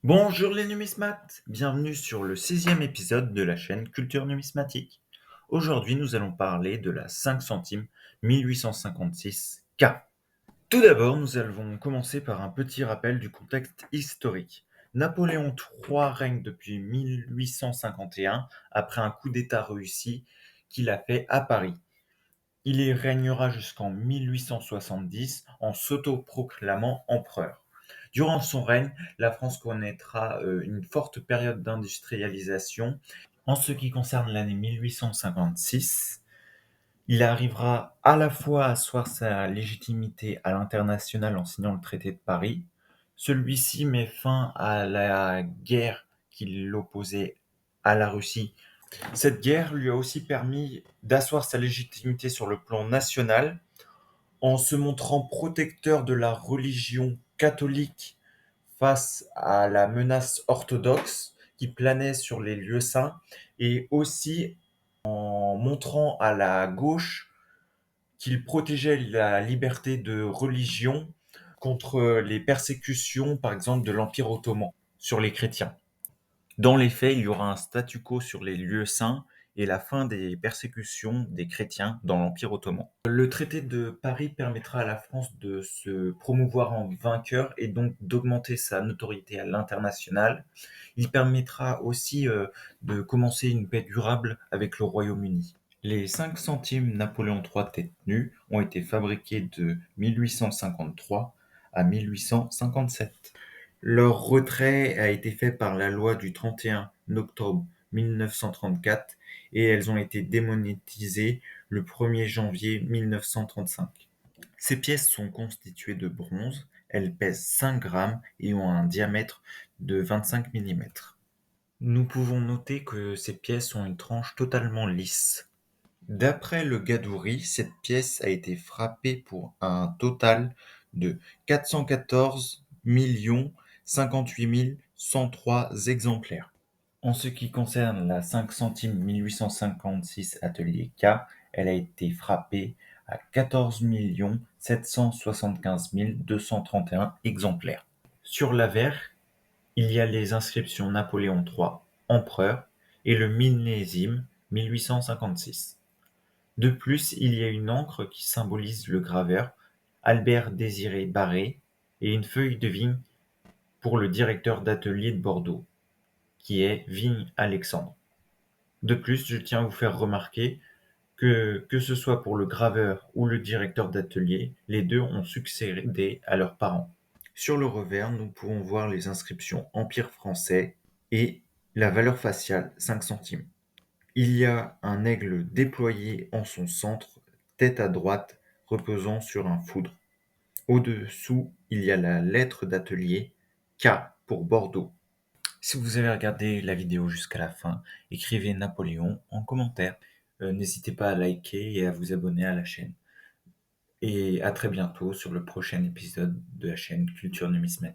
Bonjour les numismates, bienvenue sur le 6e épisode de la chaîne Culture Numismatique. Aujourd'hui, nous allons parler de la 5 centimes 1856 K. Tout d'abord, nous allons commencer par un petit rappel du contexte historique. Napoléon III règne depuis 1851 après un coup d'État réussi qu'il a fait à Paris. Il y régnera jusqu'en 1870 en s'autoproclamant empereur. Durant son règne, la France connaîtra une forte période d'industrialisation. En ce qui concerne l'année 1856, il arrivera à la fois à asseoir sa légitimité à l'international en signant le traité de Paris. Celui-ci met fin à la guerre qui l'opposait à la Russie. Cette guerre lui a aussi permis d'asseoir sa légitimité sur le plan national en se montrant protecteur de la religion catholique face à la menace orthodoxe qui planait sur les lieux saints et aussi en montrant à la gauche qu'il protégeait la liberté de religion contre les persécutions, par exemple, de l'Empire ottoman sur les chrétiens. Dans les faits, il y aura un statu quo sur les lieux saints et la fin des persécutions des chrétiens dans l'Empire ottoman. Le traité de Paris permettra à la France de se promouvoir en vainqueur et donc d'augmenter sa notoriété à l'international. Il permettra aussi de commencer une paix durable avec le Royaume-Uni. Les 5 centimes Napoléon III tête nue ont été fabriqués de 1853 à 1857. Leur retrait a été fait par la loi du 31 octobre 1934 et elles ont été démonétisées le 1er janvier 1935. Ces pièces sont constituées de bronze, elles pèsent 5 grammes et ont un diamètre de 25 millimètres. Nous pouvons noter que ces pièces ont une tranche totalement lisse. D'après le Gadouri, cette pièce a été frappée pour un total de 414 58 103 exemplaires. En ce qui concerne la 5 centimes 1856 Atelier K, elle a été frappée à 14 775 231 exemplaires. Sur l'avers, il y a les inscriptions Napoléon III, empereur, et le millésime 1856. De plus, il y a une encre qui symbolise le graveur, Albert-Désiré Barré, et une feuille de vigne pour le directeur d'atelier de Bordeaux, qui est Vigne Alexandre. De plus, je tiens à vous faire remarquer que ce soit pour le graveur ou le directeur d'atelier, les deux ont succédé à leurs parents. Sur le revers, nous pouvons voir les inscriptions Empire français et la valeur faciale 5 centimes. Il y a un aigle déployé en son centre, tête à droite, reposant sur un foudre. Au-dessous, il y a la lettre d'atelier K pour Bordeaux. Si vous avez regardé la vidéo jusqu'à la fin, écrivez Napoléon en commentaire. N'hésitez pas à liker et à vous abonner à la chaîne. Et à très bientôt sur le prochain épisode de la chaîne Culture Numismatique.